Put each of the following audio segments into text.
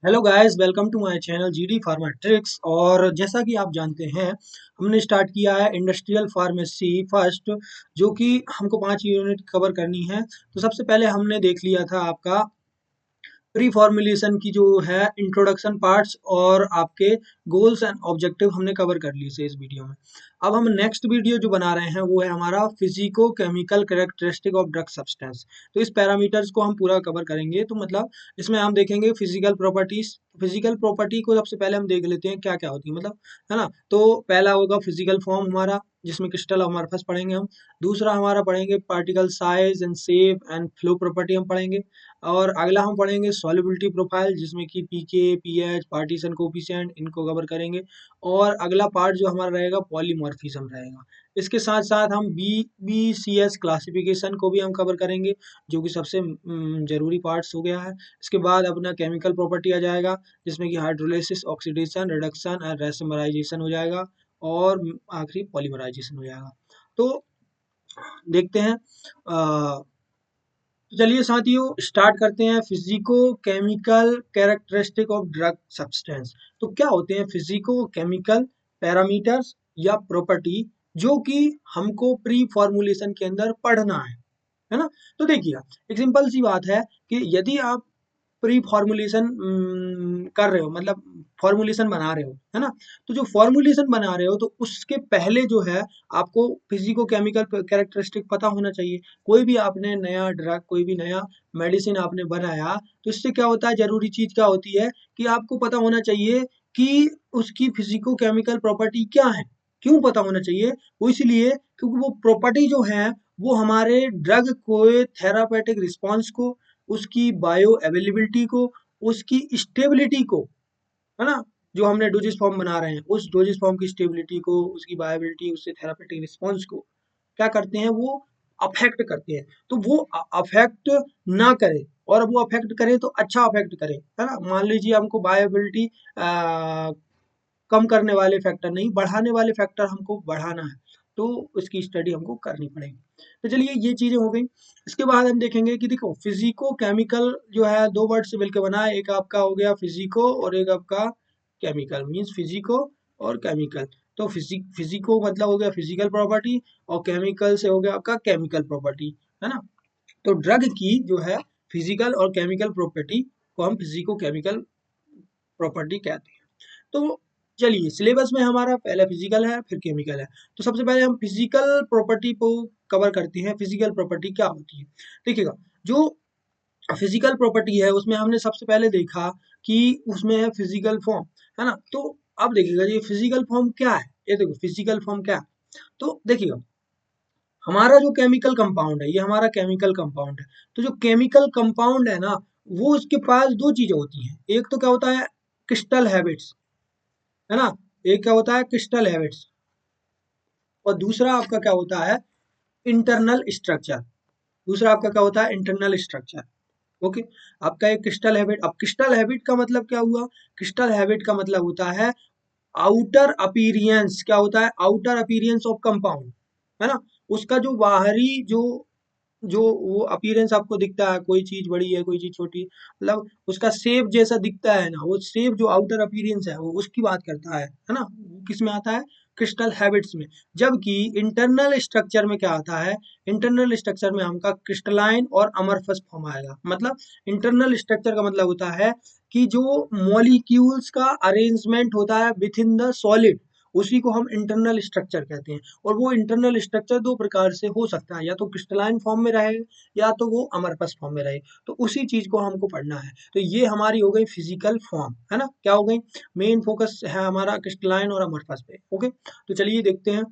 Hello guys, welcome to my channel GD pharma tricks. और जैसा कि आप जानते हैं, हमने स्टार्ट किया है इंडस्ट्रियल फार्मेसी फर्स्ट, जो कि हमको 5 यूनिट कवर करनी है। तो सबसे पहले हमने देख लिया था आपका प्री फॉर्मुलेशन की जो है इंट्रोडक्शन पार्ट्स, और आपके गोल्स एंड ऑब्जेक्टिव हमने कवर कर लिए थे इस वीडियो में। अब हम नेक्स्ट वीडियो जो बना रहे हैं वो है हमारा physico chemical characteristic of drug substance. तो इस पैरामीटर्स को हम पूरा कवर करेंगे। तो मतलब इसमें हम देखेंगे फिजिकल प्रॉपर्टीज। फिजिकल प्रॉपर्टी को सबसे पहले हम देख लेते हैं क्या क्या होती है, मतलब है ना। तो पहला होगा फिजिकल फॉर्म हमारा, जिसमें क्रिस्टल अमॉर्फस पढ़ेंगे हम। दूसरा हमारा पढ़ेंगे particle size and shape and flow property हम पढ़ेंगे। और अगला हम पढ़ेंगे सॉल्युबिलिटी प्रोफाइल, जिसमें कि पीके, पीएच, पार्टीशन कोफिशिएंट, इनको कवर करेंगे। और अगला पार्ट जो हमारा रहेगा पॉलीमॉर्फिज्म रहेगा। इसके साथ साथ हम बीसीएस क्लासिफिकेशन को भी हम कवर करेंगे, जो कि सबसे जरूरी पार्ट्स हो गया है। इसके बाद अपना केमिकल प्रॉपर्टी आ जाएगा, जिसमें कि हाइड्रोलिसिस, ऑक्सीडेशन, रिडक्शन एंड रेसमराइजेशन हो जाएगा। और आखिरी पॉलीमराइजेशन हो जाएगा। तो देखते हैं। तो चलिए साथियों, स्टार्ट करते हैं physico chemical characteristic of drug substance. तो क्या होते हैं फिजिको केमिकल पैरामीटर्स या प्रॉपर्टी, जो कि हमको प्री फॉर्मुलेशन के अंदर पढ़ना है ना। तो देखिए, एक सिंपल सी बात है कि यदि आप प्री फॉर्मुलेशन कर रहे हो, मतलब फॉर्मुलेशन बना रहे हो, है ना। तो जो फॉर्मुलेशन बना रहे हो, तो उसके पहले जो है आपको फिजिको केमिकल कैरेक्टरिस्टिक पता होना चाहिए। कोई भी आपने नया ड्रग, कोई भी नया मेडिसिन आपने बनाया, तो इससे क्या होता है, जरूरी चीज क्या होती है कि आपको पता होना चाहिए कि उसकी फिजिको केमिकल प्रॉपर्टी क्या है। क्यों पता होना चाहिए? वो इसलिए क्योंकि वो प्रॉपर्टी जो है वो हमारे ड्रग को, थेरापेटिक रिस्पॉन्स को, उसकी बायो अवेलेबिलिटी को, उसकी स्टेबिलिटी को, है ना। जो हमने डोजेस फॉर्म बना रहे हैं, उस डोजेस फॉर्म की स्टेबिलिटी को, उसकी बायोबिलिटी, उससे थेरापेटिक रिस्पॉन्स को क्या करते हैं, वो अफेक्ट करते हैं। तो वो अफेक्ट ना करे, और वो अफेक्ट करे तो अच्छा अफेक्ट करे, है ना। मान लीजिए हमको बायोबिलिटी कम करने वाले फैक्टर नहीं, बढ़ाने वाले फैक्टर हमको बढ़ाना है, तो उसकी स्टडी हमको करनी पड़ेगी। तो चलिए, ये चीजें हो गई। इसके बाद हम देखेंगे कि देखो, फिजिको केमिकल जो है दो वर्ड से मिलकर बना है। एक आपका हो गया फिजिको, और एक आपका केमिकल, मीन्स फिजिको और केमिकल। तो फिजिको मतलब हो गया फिजिकल प्रॉपर्टी, और केमिकल से हो गया आपका केमिकल प्रॉपर्टी, है ना। तो ड्रग की जो है फिजिकल और केमिकल प्रॉपर्टी को हम फिजिको केमिकल प्रॉपर्टी कहते हैं। तो चलिए, सिलेबस में हमारा पहले फिजिकल है, फिर केमिकल है। तो सबसे पहले हम फिजिकल प्रॉपर्टी को कवर करते हैं। फिजिकल प्रॉपर्टी क्या होती है? देखिएगा, जो फिजिकल प्रॉपर्टी है उसमें हमने सबसे पहले देखा कि उसमें है फिजिकल फॉर्म, है ना। तो अब देखिएगा, ये फिजिकल फॉर्म क्या है। ये देखो, फिजिकल फॉर्म क्या है। तो देखिएगा, हमारा जो केमिकल कंपाउंड है, ये हमारा केमिकल कंपाउंड है। तो जो केमिकल कंपाउंड है ना, वो उसके पास दो चीजें होती हैं। एक तो क्या होता है, क्रिस्टल हैबिट्स, है ना। एक क्या होता है, क्रिस्टल हैबिट्स। और दूसरा आपका क्या होता है, इंटरनल स्ट्रक्चर। दूसरा आपका क्या होता है, इंटरनल स्ट्रक्चर। ओके। आपका एक क्रिस्टल हैबिट। अब क्रिस्टल हैबिट का मतलब क्या हुआ? क्रिस्टल हैबिट का मतलब होता है आउटर अपीरियंस। क्या होता है? आउटर अपीरियंस ऑफ कंपाउंड, है ना। उसका जो बाहरी, जो जो वो अपीयरेंस आपको दिखता है, कोई चीज बड़ी है, कोई चीज छोटी, मतलब उसका शेप जैसा दिखता है ना, वो शेप जो आउटर अपीयरेंस है, वो उसकी बात करता है ना। वो किस में आता है? क्रिस्टल हैबिट्स में। जबकि इंटरनल स्ट्रक्चर में क्या आता है? इंटरनल स्ट्रक्चर में हमका क्रिस्टलाइन और अमरफस फॉर्म आएगा। मतलब इंटरनल स्ट्रक्चर का मतलब होता है कि जो मॉलिक्यूल्स का अरेंजमेंट होता है विथ इन द सॉलिड, उसी को हम इंटरनल स्ट्रक्चर कहते हैं। और वो इंटरनल स्ट्रक्चर दो प्रकार से हो सकता है, या तो क्रिस्टलाइन फॉर्म में रहे, या तो वो अमरपस फॉर्म में रहे। तो उसी चीज को हमको पढ़ना है। तो ये हमारी हो गई फिजिकल फॉर्म, है ना। क्या हो गई? मेन फोकस है हमारा क्रिस्टलाइन और अमरपस पे। ओके। तो चलिए देखते हैं।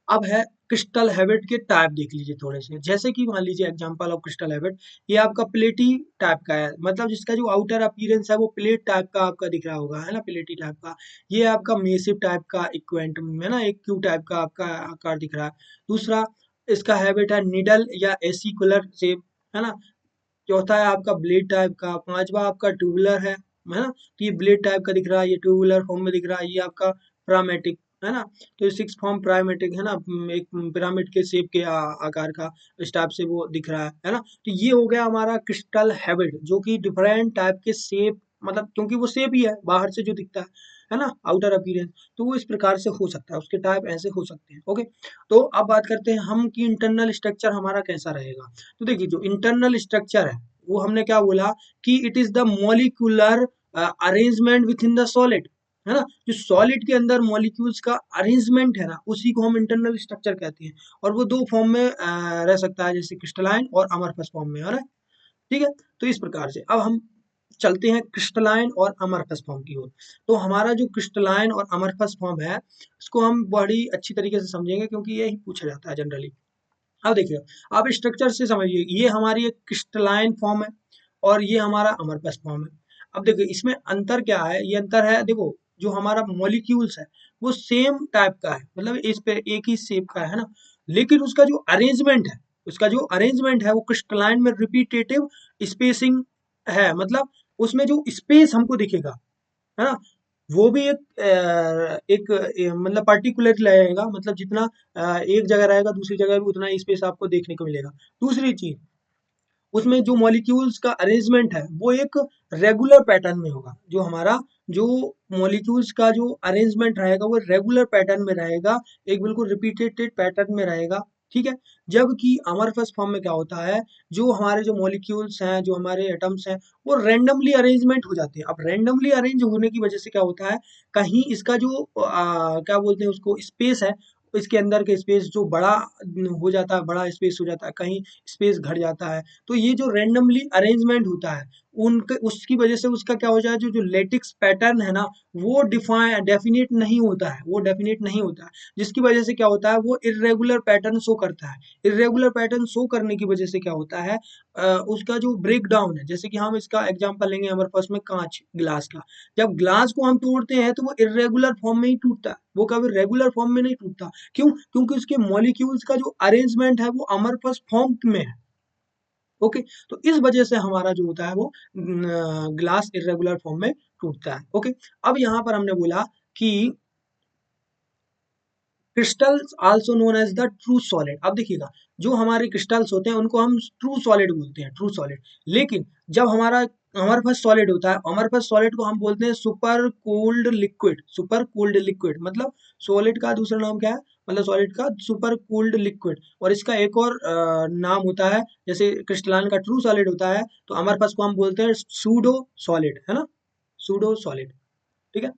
अब है क्रिस्टल हैबिट के टाइप, देख लीजिए थोड़े से। जैसे कि मान लीजिए एग्जांपल ऑफ क्रिस्टल हैबिट, ये आपका प्लेटी टाइप का है, मतलब जिसका जो आउटर अपीयरेंस है वो प्लेट टाइप का आपका दिख रहा होगा, है ना, प्लेटी टाइप का। ये आपका मेसिव टाइप का इक्वेंट, है ना, एक क्यू टाइप का आपका आकार दिख रहा है। दूसरा इसका हैबिट है निडल या एसिकुलर शेप, है ना। चौथा है आपका ब्लेड टाइप का। पांचवा आपका ट्यूबुलर है ना। तो ये ब्लेड टाइप का दिख रहा है, ये ट्यूबुलर फॉर्म में दिख रहा है, ये आपका प्रामेटिक, है ना। तो ये सिक्स फॉर्म प्राइमेटिक, है ना, एक पिरामिड के शेप के आकार का, इस टाइप से वो दिख रहा है ना। तो ये हो गया हमारा क्रिस्टल हैबिट, जो कि डिफरेंट टाइप के शेप मतलब क्योंकि वो सेप ही है बाहर से जो दिखता है ना, आउटर अपीयरेंस, तो वो इस प्रकार से हो सकता है, उसके टाइप ऐसे हो सकते हैं। ओके, तो अब बात करते हैं हम कि इंटरनल स्ट्रक्चर हमारा कैसा रहेगा। तो देखिए जो इंटरनल स्ट्रक्चर है वो हमने क्या बोला कि it is the molecular arrangement with in the solid, है ना, जो सॉलिड के अंदर मॉलिक्यूल्स का अरेंजमेंट है ना, उसी को हम इंटरनल स्ट्रक्चर कहते हैं। और वो दो फॉर्म में रह सकता है, जैसे क्रिस्टलाइन और अमरफस फॉर्म में, है ना। ठीक है, तो इस प्रकार से अब हम चलते हैं क्रिस्टलाइन और अमरफस फॉर्म की ओर। तो हमारा जो क्रिस्टलाइन और अमरफस फॉर्म है, इसको हम बड़ी अच्छी तरीके से समझेंगे क्योंकि यही पूछा जाता है जनरली। अब देखिए, आप स्ट्रक्चर से समझिए, ये हमारी एक क्रिस्टलाइन फॉर्म है और ये हमारा अमरफस फॉर्म है। अब देखिए इसमें अंतर क्या है, ये अंतर है, देखो जो हमारा मॉलिक्यूल्स है वो सेम टाइप का है, मतलब इस पे एक ही शेप का है ना, लेकिन उसका जो अरेंजमेंट है, उसका जो अरेंजमेंट है वो क्रिस्टलाइन में रिपीटेटिव स्पेसिंग है, मतलब उसमें जो स्पेस हमको दिखेगा, है ना, वो भी मतलब पर्टिकुलर रहेगा, मतलब जितना एक जगह रहेगा दूसरी जगह भी उतना स्पेस आपको देखने को मिलेगा। दूसरी चीज, उसमें जो मॉलिक्यूल्स का अरेंजमेंट है वो एक रेगुलर पैटर्न में होगा, जो हमारा जो मॉलिक्यूल्स का जो अरेंजमेंट रहेगा वो रेगुलर पैटर्न में रहेगा, एक बिल्कुल रिपीटेड पैटर्न में रहेगा। ठीक है, जबकि अमरफस फॉर्म में क्या होता है, जो हमारे जो मॉलिक्यूल्स हैं, जो हमारे एटम्स हैं, वो रैंडमली अरेंजमेंट हो जाते हैं। अब रैंडमली अरेंज होने की वजह से क्या होता है, कहीं इसका जो क्या बोलते हैं उसको, स्पेस है, इसके अंदर के स्पेस जो बड़ा हो जाता है, बड़ा स्पेस हो जाता है, कहीं स्पेस घट जाता है। तो ये जो रैंडमली अरेंजमेंट होता है, उनके उसकी वजह से उसका क्या हो जाए, जो जो लेटिक्स पैटर्न है ना, वो डिफाइन डेफिनेट नहीं होता है, वो डेफिनेट नहीं होता है, जिसकी वजह से क्या होता है, वो इरेगुलर पैटर्न शो करता है। इरेगुलर पैटर्न शो करने की वजह से क्या होता है, उसका जो ब्रेक डाउन है, जैसे कि हम इसका एग्जांपल लेंगे हमारे पास में कांच ग्लास का, जब ग्लास को हम तोड़ते हैं तो वो इरेगुलर फॉर्म में ही टूटता है, वो कभी रेगुलर फॉर्म में नहीं टूटता। क्यों? क्योंकि उसके मॉलिक्यूल्स का जो अरेंजमेंट है वो अमरफस फॉर्म में है। ओके, तो इस वजह से हमारा जो होता है वो ग्लास इरेगुलर फॉर्म में टूटता है। ओके, अब यहाँ पर हमने बोला कि crystals also known as the true solid. अब देखिएगा, जो हमारे क्रिस्टल्स होते हैं उनको हम ट्रू सॉलिड बोलते हैं, ट्रू सॉलिड। लेकिन जब हमारे पास सॉलिड होता है, हमारे पास सॉलिड को हम बोलते हैं super cold liquid. Super cold liquid मतलब सॉलिड का दूसरा नाम क्या है, मतलब सॉलिड का सुपर कोल्ड लिक्विड। और इसका एक और नाम होता है, जैसे क्रिस्टलाइन का ट्रू सॉलिड होता है, तो हमारे पास को हम बोलते हैं सूडो सॉलिड, है ना, सूडो सॉलिड। ठीक है,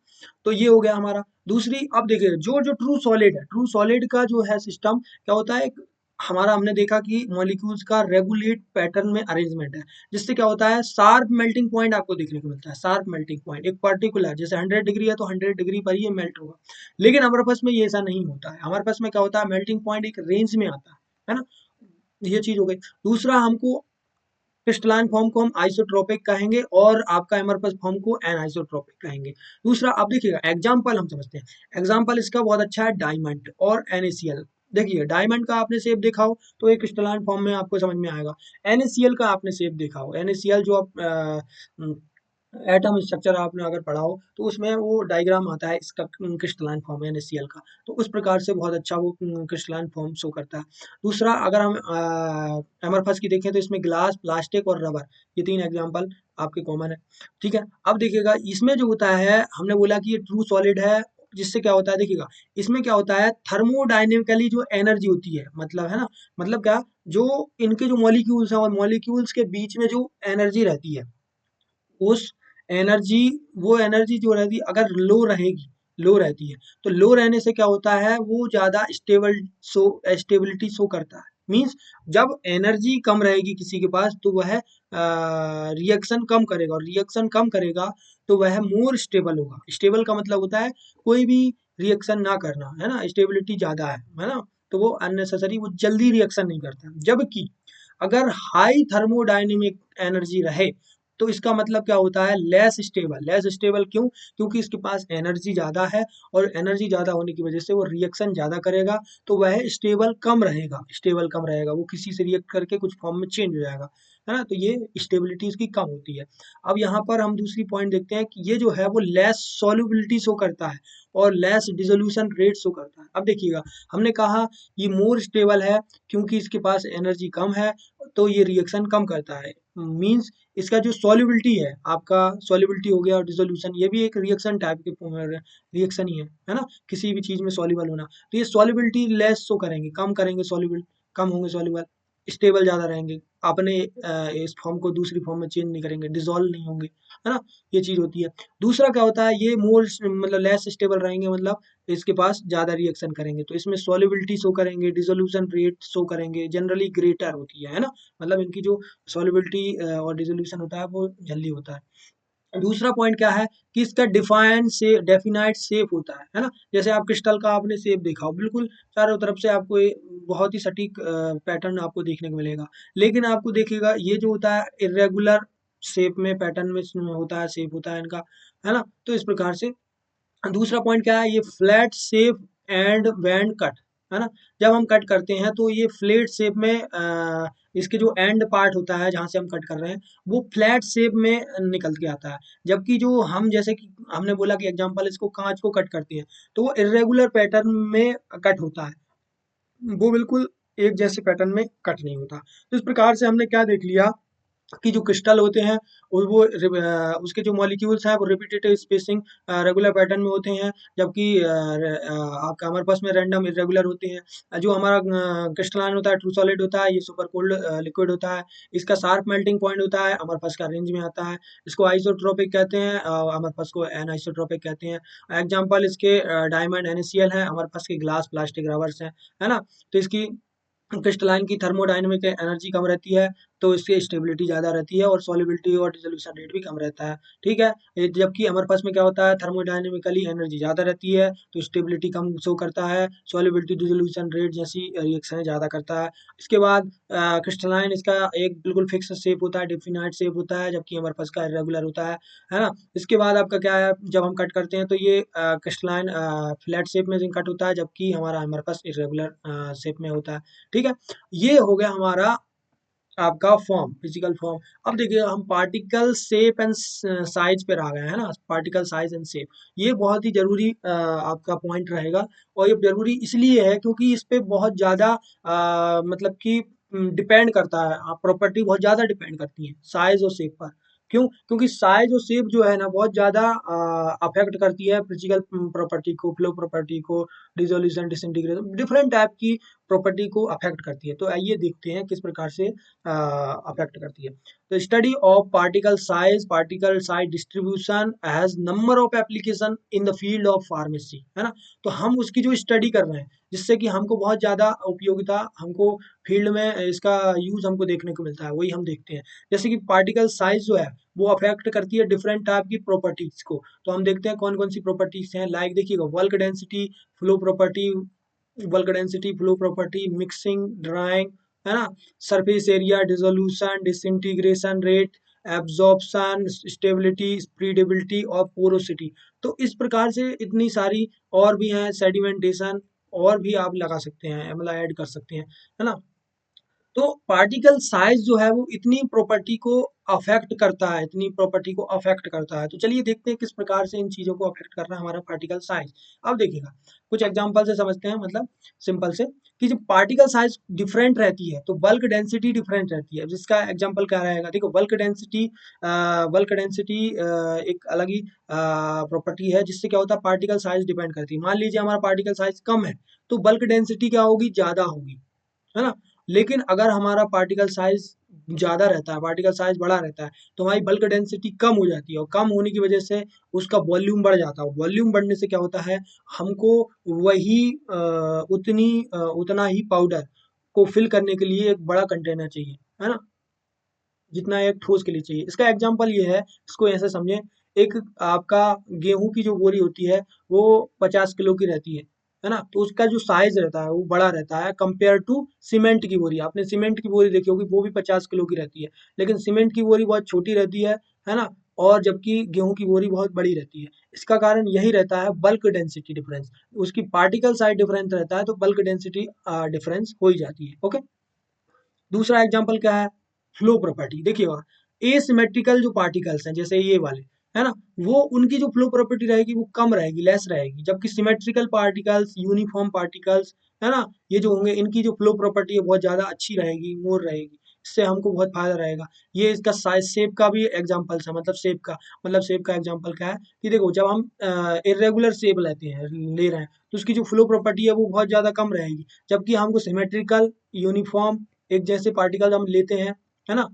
तो ये हो गया हमारा। दूसरी, अब देखिए जो जो ट्रू सॉलिड है, ट्रू सॉलिड का जो है सिस्टम क्या होता है, हमारा हमने देखा कि मॉलिक्यूल्स का रेगुलेट पैटर्न में अरेंजमेंट है, जिससे क्या होता है, शार्प मेल्टिंग पॉइंट आपको देखने को मिलता है। शार्प मेल्टिंग पॉइंट एक पर्टिकुलर, जैसे 100 डिग्री है तो 100 डिग्री पर ही ये मेल्ट होगा। लेकिन हमारे पास में ये ऐसा नहीं होता है, हमारे पास में क्या होता है, मेल्टिंग पॉइंट एक रेंज में आता है ना। ये चीज हो गई। दूसरा, हमको क्रिस्टलाइन फॉर्म को हम आइसोट्रोपिक कहेंगे और आपका एमरफस फॉर्म को एनआइसोट्रोपिक कहेंगे। दूसरा, आप देखिएगा एग्जाम्पल हम समझते हैं, एग्जाम्पल इसका बहुत अच्छा है, डायमंड और NaCl। देखिए डायमंड का आपने शेप देखा हो तो एक क्रिस्टलाइन फॉर्म में आपको समझ में आएगा। NaCl का आपने शेप देखा हो, NaCl जो आप एटम स्ट्रक्चर आपने अगर पढ़ा हो तो उसमें वो डायग्राम आता है इसका, क्रिस्टलाइन फॉर्म है NaCl का, तो उस प्रकार से बहुत अच्छा वो क्रिस्टलाइन फॉर्म शो करता है। दूसरा, अगर हम एमरफस की देखें तो इसमें ग्लास, प्लास्टिक और रबर, ये तीन एग्जाम्पल आपके कॉमन है। ठीक है, अब देखिएगा इसमें जो होता है, हमने बोला कि ये ट्रू सॉलिड है, जिससे क्या होता है, देखिएगा इसमें क्या होता है, थर्मोडाइनेमिकली जो एनर्जी होती है, मतलब है ना, मतलब क्या, जो इनके जो मॉलिक्यूल्स हैं और मॉलिक्यूल्स के बीच में जो एनर्जी रहती है, उस एनर्जी, वो एनर्जी जो रहती है अगर लो रहेगी, लो रहती है, तो लो रहने से क्या होता है, वो ज़्यादा स्टेबिलिटी शो करता है। मीन्स जब एनर्जी कम रहेगी किसी के पास तो वह रिएक्शन कम करेगा, और रिएक्शन कम करेगा तो वह मोर स्टेबल होगा। स्टेबल का मतलब होता है कोई भी रिएक्शन ना करना, है ना, स्टेबिलिटी ज़्यादा है ना, तो वो अननेसेसरी, वो जल्दी रिएक्शन नहीं करता। जबकि अगर हाई थर्मोडायनेमिक एनर्जी रहे तो इसका मतलब क्या होता है, लेस स्टेबल। लेस स्टेबल क्यों? क्योंकि इसके पास एनर्जी ज़्यादा है, और एनर्जी ज़्यादा होने की वजह से वो रिएक्शन ज़्यादा करेगा, तो वह स्टेबल कम रहेगा, स्टेबल कम रहेगा, वो किसी से रिएक्ट करके कुछ फॉर्म में चेंज हो जाएगा, है ना, तो ये स्टेबिलिटी इसकी कम होती है। अब यहाँ पर हम दूसरी पॉइंट देखते हैं कि ये जो है वो लेस सॉल्युबिलिटी शो करता है और लेस डिसोल्यूशन रेट शो करता है। अब देखिएगा, हमने कहा ये मोर स्टेबल है क्योंकि इसके पास एनर्जी कम है, तो ये रिएक्शन कम करता है। मीन्स इसका जो सॉल्युबिलिटी है, आपका सॉल्युबिलिटी हो गया और डिसोल्यूशन, ये भी एक रिएक्शन टाइप के रिएक्शन ही है ना, किसी भी चीज में सॉल्युबल होना। तो ये सॉल्युबिलिटी लेस शो करेंगे, कम करेंगे सॉल्युबल, कम होंगे सॉल्युबल, स्टेबल ज्यादा रहेंगे, अपने इस फॉर्म को दूसरी फॉर्म में चेंज नहीं करेंगे, डिसॉल्व नहीं होंगे, है ना, ये चीज होती है। दूसरा क्या होता है, ये मोर मतलब लेस स्टेबल रहेंगे, मतलब इसके पास ज़्यादा रिएक्शन करेंगे, तो इसमें सॉल्युबिलिटी शो करेंगे, डिसोल्यूशन रेट शो करेंगे, जनरली ग्रेटर होती है ना, मतलब इनकी जो सॉल्युबिलिटी और डिसोल्यूशन होता है वो जल्दी होता है। दूसरा पॉइंट क्या है कि इसका डिफाइन से डेफिनाइट शेप होता है ना, जैसे आप क्रिस्टल का आपने शेप देखा हो, बिल्कुल चारों तरफ से आपको बहुत ही सटीक पैटर्न आपको देखने को मिलेगा, लेकिन आपको देखिएगा ये जो होता है इरेगुलर शेप में, पैटर्न में होता है, शेप होता है इनका, है ना। तो इस प्रकार से दूसरा पॉइंट क्या है, ये flat shape and band cut, है ना। जब हम कट करते हैं तो ये फ्लैट शेप में इसके जो एंड पार्ट होता है जहाँ से हम कट कर रहे हैं वो फ्लैट शेप में निकल के आता है, जबकि जो हम जैसे कि हमने बोला कि एग्जांपल इसको कांच को कट करते हैं तो वो इरेगुलर पैटर्न में कट होता है, वो बिल्कुल एक जैसे पैटर्न में कट नहीं होता। तो इस प्रकार से हमने क्या देख लिया कि जो क्रिस्टल होते हैं वो उसके जो मॉलिक्यूल्स हैं वो रिपीटेटिव स्पेसिंग रेगुलर पैटर्न में होते हैं, जबकि आपका हमारे पास में रैंडम इरेगुलर होते हैं। जो हमारा क्रिस्टलाइन होता है, ट्रू सॉलिड होता है, ये सुपर कोल्ड लिक्विड होता है, इसका शार्प मेल्टिंग पॉइंट होता है, हमारे पास का रेंज में आता है, इसको आइसोट्रोपिक कहते हैं, हमारे पास को एनआइसोट्रोपिक कहते हैं। एग्जाम्पल इसके डायमंड NaCl है, हमारे पास के ग्लास प्लास्टिक रबर्स हैं, है ना। तो इसकी क्रिस्टलाइन की थर्मोडायनेमिक एनर्जी कम रहती है, तो इसकी स्टेबिलिटी ज़्यादा रहती है और सॉल्युबिलिटी और डिसोल्यूशन रेट भी कम रहता है, ठीक है। जबकि हमारे पास में क्या होता है, थर्मोडायनेमिकली एनर्जी ज़्यादा रहती है तो स्टेबिलिटी कम शो करता है, सॉल्युबिलिटी डिसोल्यूशन रेट जैसी रिएक्शन ज़्यादा करता है। इसके बाद क्रिस्टलाइन, इसका एक बिल्कुल फिक्स शेप होता है, डिफिनाइट शेप होता है, जबकि हमारे पास का इरेगुलर होता है ना। इसके बाद आपका क्या है, जब हम कट करते हैं तो ये क्रिस्टलाइन फ्लैट शेप में कट होता है, जबकि हमारे पास इरेगुलर शेप में होता है, ठीक है। ये हो गया हमारा आपका फॉर्म, फिजिकल फॉर्म। अब देखिए हम पार्टिकल शेप एंड साइज पे आ गए हैं ना, पार्टिकल साइज एंड शेप, ये बहुत ही जरूरी आपका पॉइंट रहेगा, और ये जरूरी इसलिए है क्योंकि इस पे बहुत ज़्यादा मतलब कि डिपेंड करता है, प्रॉपर्टी बहुत ज़्यादा डिपेंड करती है साइज और शेप पर। क्यों? क्योंकि साइज और शेप जो है ना बहुत ज़्यादा अफेक्ट करती है फिजिकल प्रॉपर्टी को, फ्लो प्रॉपर्टी को, डिसोल्यूशन, डिसइंटीग्रेशन, डिफरेंट टाइप की प्रॉपर्टी को अफेक्ट करती है। तो आइए देखते हैं किस प्रकार से अफेक्ट करती है। तो study of particle size distribution has number of application in the field of pharmacy, है ना। तो हम उसकी जो स्टडी कर रहे हैं जिससे कि हमको बहुत ज़्यादा उपयोगिता, हमको फील्ड में इसका यूज हमको देखने को मिलता है, वही हम देखते हैं। जैसे कि पार्टिकल साइज जो है वो अफेक्ट करती है डिफरेंट टाइप की प्रॉपर्टीज को, तो हम देखते हैं कौन कौन सी प्रॉपर्टीज हैं, लाइक देखिएगा work density, flow property, bulk density, flow property, mixing, drying, है ना, surface area, dissolution, disintegration rate, absorption, stability, spreadability और पोरोसिटी। तो इस प्रकार से इतनी सारी और भी हैं, सेडिमेंटेशन, और भी आप लगा सकते हैं, मतलब ऐड कर सकते हैं, है ना। तो पार्टिकल साइज जो है वो इतनी प्रॉपर्टी को अफेक्ट करता है, इतनी प्रॉपर्टी को अफेक्ट करता है। तो चलिए देखते हैं किस प्रकार से इन चीज़ों को अफेक्ट कर रहा है हमारा पार्टिकल साइज। अब देखिएगा कुछ एग्जांपल से समझते हैं, मतलब सिंपल से, कि जब पार्टिकल साइज डिफरेंट रहती है तो बल्क डेंसिटी डिफरेंट रहती है। जिसका एग्जांपल क्या रहेगा, देखो बल्क डेंसिटी एक अलग ही प्रॉपर्टी है, जिससे क्या होता है पार्टिकल साइज डिपेंड करती है। मान लीजिए हमारा पार्टिकल साइज कम है तो बल्क डेंसिटी क्या होगी, ज़्यादा होगी, है ना। लेकिन अगर हमारा पार्टिकल साइज ज़्यादा रहता है, पार्टिकल साइज बड़ा रहता है, तो हमारी बल्क डेंसिटी कम हो जाती है, और कम होने की वजह से उसका वॉल्यूम बढ़ जाता है। वॉल्यूम बढ़ने से क्या होता है, हमको वही उतना ही पाउडर को फिल करने के लिए एक बड़ा कंटेनर चाहिए, है ना, जितना एक ठोस के लिए चाहिए। इसका एग्जांपल ये है, इसको ऐसे समझें, एक आपका गेहूं की जो बोरी होती है वो 50 किलो की रहती है ना, तो उसका जो साइज रहता है वो बड़ा रहता है कंपेयर टू सीमेंट की बोरी। आपने सीमेंट की बोरी देखी होगी, वो भी 50 किलो की रहती है, लेकिन सीमेंट की बोरी बहुत छोटी रहती है ना, और जबकि गेहूं की बोरी बहुत बड़ी रहती है। इसका कारण यही रहता है बल्क डेंसिटी डिफरेंस, उसकी पार्टिकल साइज डिफरेंस रहता है तो बल्क डेंसिटी डिफरेंस हो ही जाती है, ओके। दूसरा एग्जांपल क्या है, फ्लो प्रॉपर्टी। देखिएगा एसिमेट्रिकल जो पार्टिकल्स हैं जैसे ये वाले, है ना, वो उनकी जो फ्लो प्रॉपर्टी रहेगी वो कम रहेगी, लेस रहेगी, जबकि सिमेट्रिकल पार्टिकल्स, यूनिफॉर्म पार्टिकल्स, है ना, ये जो होंगे इनकी जो फ्लो प्रॉपर्टी है बहुत ज़्यादा अच्छी रहेगी, मोर रहेगी। इससे हमको बहुत फायदा रहेगा। ये इसका साइज शेप का भी एग्जांपल्स है, मतलब शेप का एग्जांपल क्या है कि देखो जब हम इरेगुलर शेप ले रहे हैं तो उसकी जो फ्लो प्रॉपर्टी है वो बहुत ज़्यादा कम रहेगी, जबकि हमको सिमेट्रिकल यूनिफॉर्म एक जैसे पार्टिकल हम लेते हैं, है ना,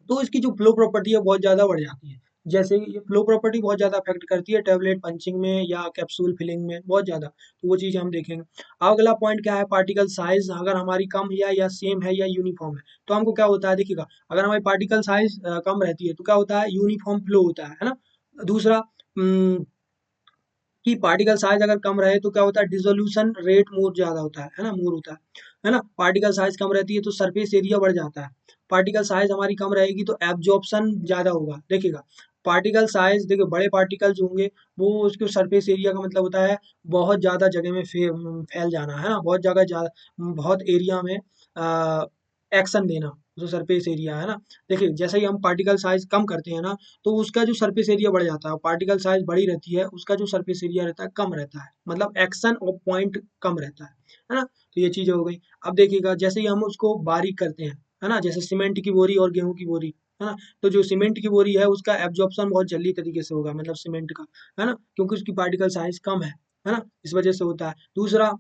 तो इसकी जो फ्लो प्रॉपर्टी है बहुत ज़्यादा बढ़ जाती है। जैसे ये फ्लो प्रॉपर्टी बहुत ज़्यादा अफेक्ट करती है टैबलेट पंचिंग में या कैप्सूल फिलिंग में बहुत ज़्यादा, तो वो चीज़ हम देखेंगे। अब अगला पॉइंट क्या है, पार्टिकल साइज अगर हमारी कम है या सेम है या यूनिफॉर्म है तो हमको क्या होता है, देखिएगा अगर हमारी पार्टिकल साइज कम रहती है तो क्या होता है, यूनिफॉर्म फ्लो होता है ना। दूसरा कि पार्टिकल साइज अगर कम रहे तो क्या होता है, डिसोल्यूशन रेट मोर ज़्यादा होता है ना, मोर होता है ना। पार्टिकल साइज कम रहती है तो सरफेस एरिया बढ़ जाता है। पार्टिकल साइज हमारी कम रहेगी तो एब्जॉर्प्शन ज़्यादा होगा। देखिएगा पार्टिकल साइज, देखिए बड़े पार्टिकल जो होंगे वो उसके सरफेस एरिया का मतलब होता है बहुत ज़्यादा जगह में फैल जाना, है ना, बहुत जगह बहुत एरिया में एक्शन देना, जो सरफेस एरिया है ना। देखिए जैसे ही हम पार्टिकल साइज कम करते हैं ना तो उसका जो सरफेस एरिया बढ़ जाता है, पार्टिकल साइज बड़ी रहती है उसका जो सरफेस एरिया रहता है कम रहता है, मतलब एक्शन ऑफ पॉइंट कम रहता है ना। तो ये चीज़ें हो गई। अब देखिएगा जैसे ही हम उसको बारीक करते हैं, है ना, जैसे सीमेंट की बोरी और गेहूं की बोरी, है ना, तो जो सीमेंट की बोरी है उसका एब्जॉर्प्शन बहुत जल्दी तरीके से होगा, मतलब सीमेंट का, है ना, क्योंकि उसकी पार्टिकल साइज कम है ना, इस वजह से होता है। दूसरा,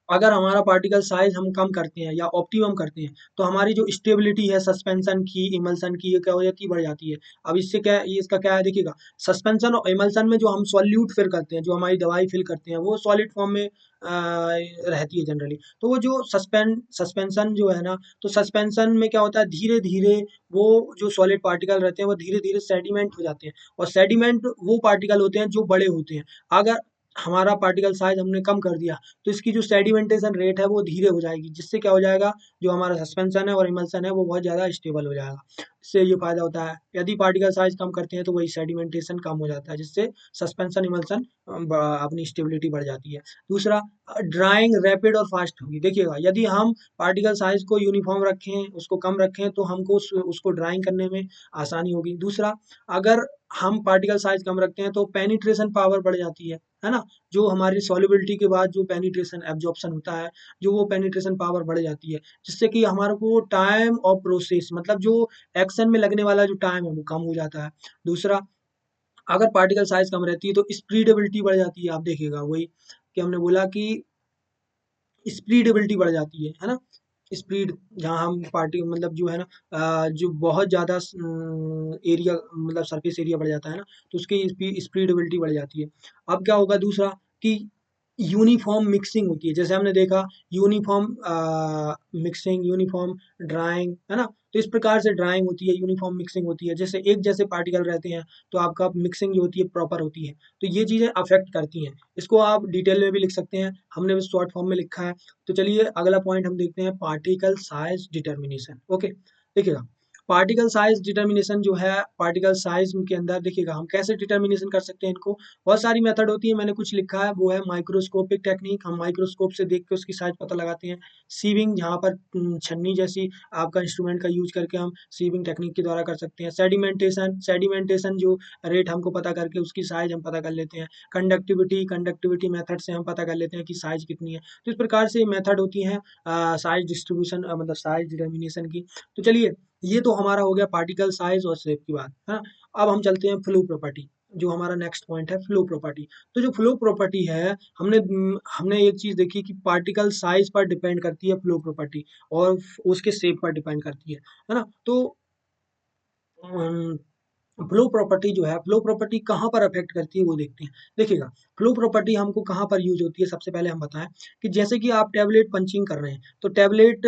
अगर हमारा पार्टिकल साइज हम कम करते हैं या ऑप्टिमम करते हैं तो हमारी जो स्टेबिलिटी है सस्पेंशन की, इमल्सन की, ये क्या हो जाती है, बढ़ जाती है। अब इससे क्या है, ये इसका क्या है, देखिएगा सस्पेंशन और इमल्सन में जो हम सॉल्यूट फिल करते हैं, जो हमारी दवाई फिल करते हैं वो सॉलिड फॉर्म में रहती है जनरली। तो वो जो सस्पेंशन जो है ना, तो सस्पेंशन में क्या होता है, धीरे धीरे वो जो सॉलिड पार्टिकल रहते हैं वो धीरे धीरे सेडिमेंट हो जाते हैं, और सेडिमेंट वो पार्टिकल होते हैं जो बड़े होते हैं। अगर हमारा पार्टिकल साइज हमने कम कर दिया तो इसकी जो सेडिमेंटेशन रेट है वो धीरे हो जाएगी, जिससे क्या हो जाएगा, जो हमारा सस्पेंशन है और इमल्सन है वो बहुत ज़्यादा स्टेबल हो जाएगा। इससे ये फायदा होता है। यदि पार्टिकल साइज कम करते हैं तो वही सेडिमेंटेशन कम हो जाता है, जिससे सस्पेंशन इमल्सन अपनी स्टेबिलिटी बढ़ जाती है। दूसरा, ड्राइंग रैपिड और फास्ट होगी। देखिएगा यदि हम पार्टिकल साइज को यूनिफॉर्म रखें, उसको कम रखें तो हमको उसको ड्राइंग करने में आसानी होगी। दूसरा, अगर हम पार्टिकल साइज कम रखते हैं तो पेनिट्रेशन पावर बढ़ जाती है ना, जो हमारी सॉल्युबिलिटी के बाद जो पेनिट्रेशन एब्जॉर्प्शन होता है, जो वो पेनिट्रेशन पावर बढ़ जाती है, जिससे कि हमारे को टाइम ऑफ प्रोसेस, मतलब जो एक्शन में लगने वाला जो टाइम है वो कम हो जाता है। दूसरा, अगर पार्टिकल साइज कम रहती है तो स्प्रीडेबिलिटी बढ़ जाती है। आप देखिएगा वही कि हमने बोला कि स्प्रीडेबिलिटी बढ़ जाती है ना, स्पीड, जहाँ हम पार्टी मतलब जो है ना जो बहुत ज़्यादा एरिया, मतलब सरफेस एरिया बढ़ जाता है ना, तो उसकी स्प्रीडेबिलिटी बढ़ जाती है। अब क्या होगा, दूसरा कि यूनिफॉर्म मिक्सिंग होती है, जैसे हमने देखा यूनिफॉर्म मिक्सिंग, यूनिफॉर्म ड्राइंग, है ना, तो इस प्रकार से ड्राइंग होती है, यूनिफॉर्म मिक्सिंग होती है, जैसे एक जैसे पार्टिकल रहते हैं तो आपका मिक्सिंग जो होती है प्रॉपर होती है। तो ये चीज़ें अफेक्ट करती हैं, इसको आप डिटेल में भी लिख सकते हैं, हमने भी शॉर्ट फॉर्म में लिखा है। तो चलिए अगला पॉइंट हम देखते हैं, पार्टिकल साइज डिटर्मिनेशन। ओके, देखिएगा पार्टिकल साइज डिटर्मिनेशन जो है, पार्टिकल साइज के अंदर देखिएगा हम कैसे डिटर्मिनेशन कर सकते हैं इनको। बहुत सारी मेथड होती है, मैंने कुछ लिखा है, वो है माइक्रोस्कोपिक टेक्निक, हम माइक्रोस्कोप से देख के उसकी साइज पता लगाते हैं। सीविंग, जहाँ पर छन्नी जैसी आपका इंस्ट्रूमेंट का यूज करके हम सीविंग टेक्निक के द्वारा कर सकते हैं। सेडिमेंटेशन, सेडिमेंटेशन जो रेट हमको पता करके उसकी साइज हम पता कर लेते हैं। कंडक्टिविटी, कंडक्टिविटी मेथड से हम पता कर लेते हैं कि साइज कितनी है। तो इस प्रकार से मेथड होती हैं साइज डिस्ट्रीब्यूशन, मतलब साइज डिटर्मिनेशन की। तो चलिए, ये तो हमारा हो गया पार्टिकल साइज और शेप की बात, है ना। अब हम चलते हैं फ्लो प्रॉपर्टी, जो हमारा नेक्स्ट पॉइंट है फ्लो प्रॉपर्टी। तो जो फ्लो प्रॉपर्टी है, हमने एक चीज देखी कि पार्टिकल साइज पर डिपेंड करती है फ्लो प्रॉपर्टी, और उसके शेप पर डिपेंड करती है ना। तो फ्लो प्रॉपर्टी जो है, फ्लो प्रॉपर्टी कहाँ पर अफेक्ट करती है वो देखते हैं। देखिएगा फ्लो प्रॉपर्टी हमको कहाँ पर यूज होती है, सबसे पहले हम बताएं कि जैसे कि आप टैबलेट पंचिंग कर रहे हैं तो टैबलेट